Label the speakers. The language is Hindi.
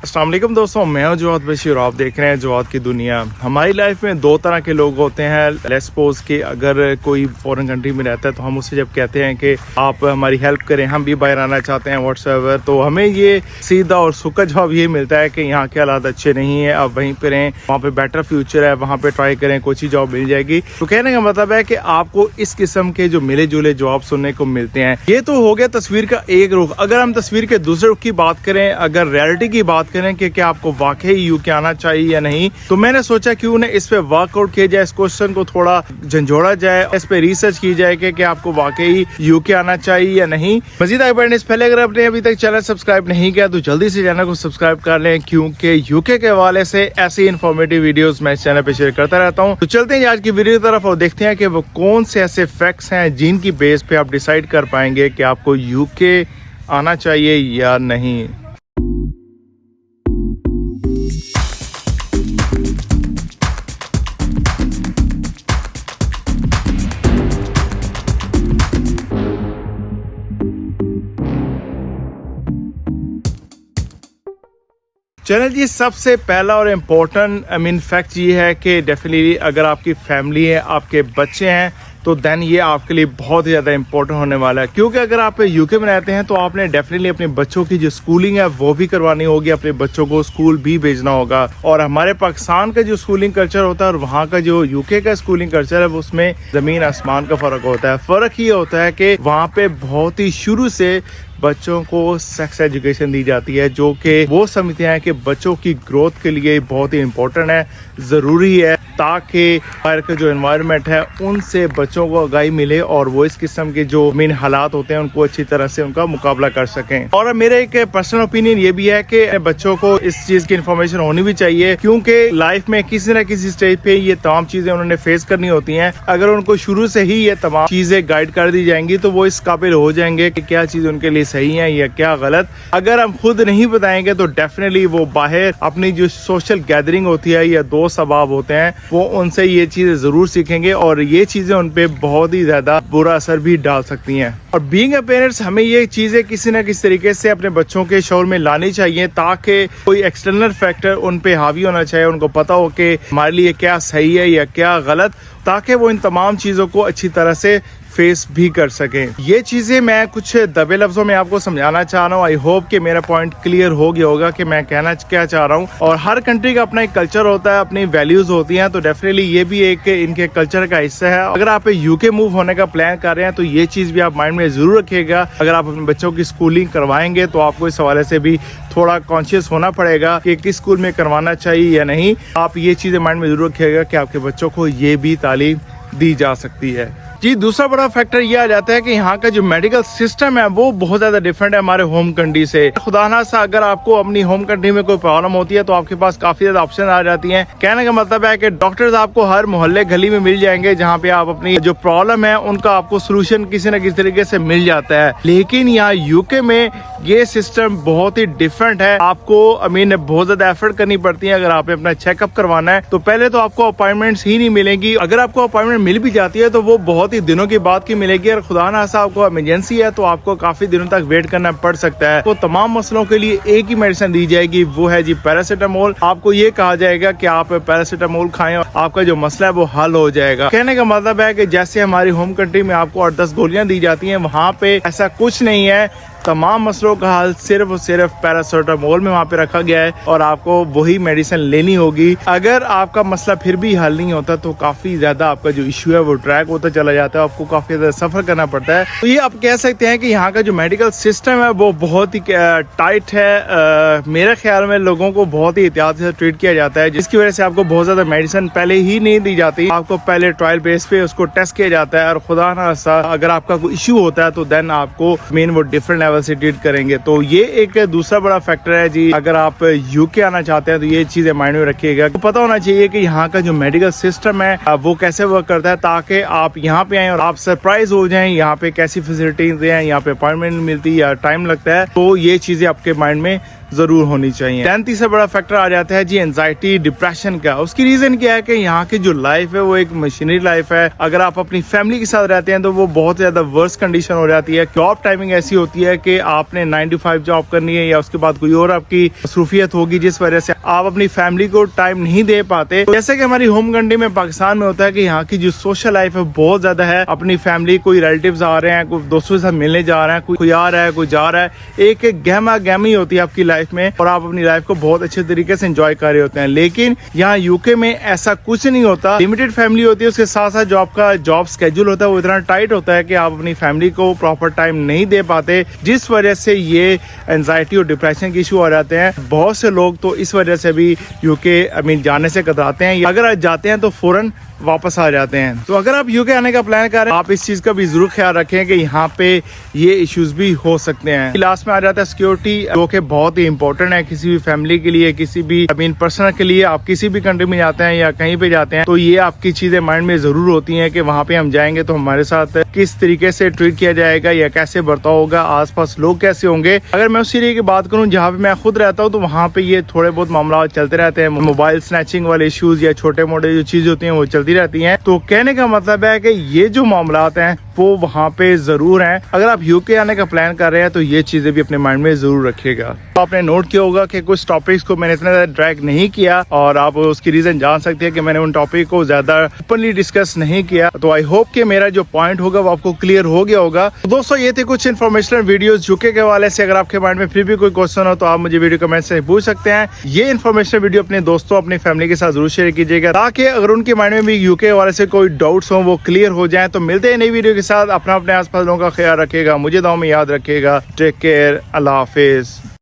Speaker 1: अस्सलाम वालेकुम दोस्तों, मैं हूं जवाद बशीर और आप देख रहे हैं जवाद की दुनिया। हमारी लाइफ में दो तरह के लोग होते हैं। लेट्स सपोज कि अगर कोई फॉरेन कंट्री में रहता है तो हम उससे जब कहते हैं कि आप हमारी हेल्प करें, हम भी बाहर आना चाहते हैं व्हाट्सएवर, तो हमें ये सीधा और सूखा जवाब ये मिलता है कि यहाँ के हालात अच्छे नहीं है, आप वहीं पर रहें, वहाँ पे बेटर फ्यूचर है, वहाँ पे ट्राई करें, कोई चीज़ जॉब मिल जाएगी। तो कहने का मतलब है कि आपको इस किस्म के जो मिले जुले जवाब सुनने को मिलते हैं। ये तो हो गया तस्वीर का एक रुख। अगर हम तस्वीर के दूसरे रुख की बात करें, अगर रियलिटी की बात करें कि क्या आपको वाकई यूके आना चाहिए या नहीं, तो मैंने सोचा क्यों ना इस पे वर्कआउट किया जाए, इस क्वेश्चन को थोड़ा झंझोड़ा जाए, इस पे रिसर्च की जाए कि क्या आपको वाकई यूके आना चाहिए या नहीं। मजीद आगे बढ़ने से पहले अगर आपने अभी तक चैनल सब्सक्राइब नहीं किया तो जल्दी से चैनल को सब्सक्राइब कर लें, क्योंकि यूके के हवाले से ऐसी इन्फॉर्मेटिव वीडियोस मैं इस चैनल पे शेयर करता रहता हूँ। तो चलते हैं आज की वीडियो की तरफ और देखते हैं कि वो कौन से ऐसे फैक्ट्स हैं जिनकी बेस पे आप डिसाइड कर पाएंगे कि आपको यूके आना चाहिए या नहीं। चलिए जी, सबसे पहला और इम्पोर्टेंट फैक्ट ये है कि डेफिनेटली अगर आपकी फैमिली है, आपके बच्चे हैं, तो देन ये आपके लिए बहुत ही ज़्यादा इंपॉर्टेंट होने वाला है। क्योंकि अगर आप यूके में रहते हैं तो आपने डेफिनेटली अपने बच्चों की जो स्कूलिंग है वो भी करवानी होगी, अपने बच्चों को स्कूल भी भेजना होगा। और हमारे पाकिस्तान का जो स्कूलिंग कल्चर होता है और वहाँ का जो यूके का स्कूलिंग कल्चर है उसमें ज़मीन आसमान का फ़र्क होता है। फ़र्क ये होता है कि वहाँ पे बहुत ही शुरू से बच्चों को सेक्स एजुकेशन दी जाती है, जो कि वो समझते हैं कि बच्चों की ग्रोथ के लिए बहुत ही इम्पोर्टेंट है, ज़रूरी है, ताकि बाहर का जो एनवायरनमेंट है उनसे बच्चों को आगाही मिले और वो इस किस्म के जो मेन हालात होते हैं उनको अच्छी तरह से उनका मुकाबला कर सकें। और मेरा एक पर्सनल ओपिनियन ये भी है कि बच्चों को इस चीज़ की इन्फॉर्मेशन होनी भी चाहिए, क्योंकि लाइफ में किसी न किसी स्टेज पे ये तमाम चीज़ें उन्होंने फेस करनी होती हैं। अगर उनको शुरू से ही ये तमाम चीज़ें गाइड कर दी जाएंगी तो वो इस काबिल हो जाएंगे कि क्या चीज़ उनके लिए सही है या क्या गलत। अगर हम खुद नहीं बताएंगे तो डेफिनेटली वो बाहर अपनी जो सोशल गैदरिंग होती है या दोस्त अहबाब होते हैं वो उनसे ये चीजें जरूर सीखेंगे और ये चीजें उन पे बहुत ही ज्यादा बुरा असर भी डाल सकती हैं। और बीइंग अ पेरेंट्स हमें ये चीजें किसी न किसी तरीके से अपने बच्चों के शौर में लानी चाहिए, ताकि कोई एक्सटर्नल फैक्टर उन पे हावी होना चाहिए, उनको पता हो कि हमारे लिए क्या सही है या क्या गलत, ताकि वो इन तमाम चीज़ों को अच्छी तरह से फेस भी कर सकें। ये चीज़ें मैं कुछ दबे लफ्ज़ों में आपको समझाना चाह रहा हूँ। आई होप कि मेरा पॉइंट क्लियर हो गया होगा कि मैं कहना क्या चाह रहा हूँ। और हर कंट्री का अपना एक कल्चर होता है, अपनी वैल्यूज़ होती हैं, तो डेफिनेटली ये भी एक इनके कल्चर का हिस्सा है। अगर आप यूके मूव होने का प्लान कर रहे हैं तो ये चीज़ भी आप माइंड में ज़रूर रखिएगा। अगर आप अपने बच्चों की स्कूलिंग करवाएंगे तो आपको इस हवाले से भी थोड़ा कॉन्शियस होना पड़ेगा कि किस स्कूल में करवाना चाहिए या नहीं। आप ये चीज़ें माइंड में ज़रूर रखिएगा कि आपके बच्चों को ये भी तालीम दी जा सकती है। जी, दूसरा बड़ा फैक्टर ये आ जाता है कि यहाँ का जो मेडिकल सिस्टम है वो बहुत ज़्यादा डिफरेंट है हमारे होम कंट्री से। खुदा ना सा अगर आपको अपनी होम कंट्री में कोई प्रॉब्लम होती है तो आपके पास काफ़ी ज़्यादा ऑप्शन आ जाती हैं। कहने का मतलब है कि डॉक्टर्स आपको हर मोहल्ले गली में मिल जाएंगे, जहाँ पे आप अपनी जो प्रॉब्लम है उनका आपको सोल्यूशन किसी न किसी तरीके से मिल जाता है। लेकिन यहाँ यूके में ये सिस्टम बहुत ही डिफरेंट है। आपको बहुत ज़्यादा एफर्ट करनी पड़ती है। अगर आपने अपना चेकअप करवाना है तो पहले तो आपको अपॉइंटमेंट्स ही नहीं मिलेंगी। अगर आपको अपॉइंटमेंट मिल भी जाती है तो वो बहुत ही दिनों के बाद की मिलेगी। और खुदा ना खास्ता आपको इमरजेंसी है तो आपको काफी दिनों तक वेट करना पड़ सकता है। तो तमाम मसलों के लिए एक ही मेडिसिन दी जाएगी, वो है जी पैरासीटामोल। आपको ये कहा जाएगा कि आप पैरासीटामोल खाएं और आपका जो मसला है वो हल हो जाएगा। कहने का मतलब है कि जैसे हमारी होम कंट्री में आपको 8-10 गोलियां दी जाती हैं, वहाँ पे ऐसा कुछ नहीं है। तमाम मसलों का हल सिर्फ और सिर्फ पैरासीटामोल में वहाँ पे रखा गया है और आपको वही मेडिसिन लेनी होगी। अगर आपका मसला फिर भी हल नहीं होता तो काफ़ी ज़्यादा आपका जो इशू है वो ट्रैक होता चला जाता है, आपको काफ़ी ज़्यादा सफ़र करना पड़ता है। तो ये आप कह सकते हैं कि यहाँ का जो मेडिकल सिस्टम है वो बहुत ही टाइट है। मेरे ख्याल में लोगों को बहुत ही एहतियात से ट्रीट किया जाता है, जिसकी वजह से आपको बहुत ज़्यादा मेडिसिन पहले ही नहीं दी जाती। आपको पहले ट्रायल बेस पे उसको टेस्ट किया जाता है और खुदा ना खास्ता अगर आपका कोई इशू होता है तो देन आपको मेन वो डिफरेंट लेवल से ट्रीट करेंगे। तो ये एक दूसरा बड़ा फैक्टर है जी। अगर आप यूके आना चाहते हैं तो ये चीजें माइंड में रखिएगा। तो पता होना चाहिए कि यहाँ का जो मेडिकल सिस्टम है वो कैसे वर्क करता है, ताकि आप यहाँ पे आए और आप सरप्राइज हो जाएं यहाँ पे कैसी फैसिलिटीज हैं, यहाँ पे अपॉइंटमेंट मिलती है या टाइम लगता है। तो ये चीजें आपके माइंड में जरूर होनी चाहिए। दैन तीसरा बड़ा फैक्टर आ जाता है जी एंजाइटी डिप्रेशन का। उसकी रीजन क्या है कि यहाँ की जो लाइफ है वो एक मशीनरी लाइफ है। अगर आप अपनी फैमिली के साथ रहते हैं तो वो बहुत ज्यादा वर्स कंडीशन हो जाती है। जॉब टाइमिंग ऐसी होती है कि आपने 9 to 5 जॉब करनी है या उसके बाद कोई और आपकी मसरूफियत होगी जिस वजह से आप अपनी फैमिली को टाइम नहीं दे पाते। जैसे कि हमारी होम कंट्री में पाकिस्तान में होता है कि यहाँ की जो सोशल लाइफ है बहुत ज्यादा है। अपनी फैमिली, कोई रिलेटिव्स आ रहे हैं, कोई दोस्तों के साथ मिलने जा रहे हैं, कोई आ रहा है, कोई जा रहा है, एक गहमा गहमी होती है आपकी लाइफ में और आप अपनी लाइफ को बहुत अच्छे तरीके से एंजॉय कर रहे होते हैं। लेकिन यहाँ यूके में ऐसा कुछ नहीं होता। लिमिटेड फैमिली होती है, उसके साथ साथ जॉब स्केड्यूल होता है वो इतना टाइट होता है कि आप अपनी फैमिली को प्रॉपर टाइम नहीं दे पाते, जिस वजह से ये एंजाइटी और डिप्रेशन के इशू आ जाते हैं। बहुत से लोग तो इस वजह से भी यूके जाने से कतराते हैं, अगर आप जाते हैं तो फौरन वापस आ जाते हैं। तो अगर आप यूके आने का प्लान कर रहे हैं, आप इस चीज का भी जरूर ख्याल रखें कि यहाँ पे ये इश्यूज भी हो सकते हैं। लास्ट में आ जाता है सिक्योरिटी, जो कि बहुत ही इंपॉर्टेंट है किसी भी फैमिली के लिए, किसी भी पर्सनल के लिए। आप किसी भी कंट्री में जाते हैं या कहीं पे जाते हैं तो ये आपकी चीजें माइंड में जरूर होती हैं कि वहाँ पे हम जाएंगे तो हमारे साथ किस तरीके से ट्रीट किया जाएगा या कैसे बर्ताव होगा, आसपास लोग कैसे होंगे। अगर मैं उस एरिया की बात करूँ जहाँ पे मैं खुद रहता हूँ तो वहाँ पे ये थोड़े बहुत मामला चलते रहते हैं। मोबाइल स्नैचिंग वाले इश्यूज या छोटे मोटे जो चीजें होती हैं वो चलती रहती हैं। तो कहने का मतलब है कि ये जो मामलात हैं वो वहाँ पे जरूर हैं। अगर आप यूके आने का प्लान कर रहे हैं तो ये चीजें भी अपने माइंड में जरूर रखिएगा। तो आपने नोट किया होगा कि कुछ टॉपिक्स को मैंने इतना ज्यादा ड्रैग नहीं किया और आप उसकी रीजन जान सकते हैं कि मैंने उन टॉपिक को ज्यादा ओपनली डिस्कस नहीं किया। तो आई होप कि मेरा जो पॉइंट होगा वो आपको क्लियर हो गया होगा। तो दोस्तों ये थे कुछ इन्फॉर्मेशनल वीडियोस यूके के हवाले से। अगर आपके माइंड में फिर भी कोई क्वेश्चन हो तो आप मुझे वीडियो कमेंट से पूछ सकते हैं। ये इन्फॉर्मेशनल वीडियो अपने दोस्तों, अपनी फैमिली के साथ जरूर शेयर कीजिएगा ताकि अगर उनके माइंड में भी यूके के हवाले से कोई डाउट्स हो वो क्लियर हो जाए। तो मिलते हैं नई वीडियो के साथ। अपने आसपास लोगों का ख्याल रखिएगा, मुझे दुआ में याद रखिएगा। टेक केयर, अल्लाह हाफिज।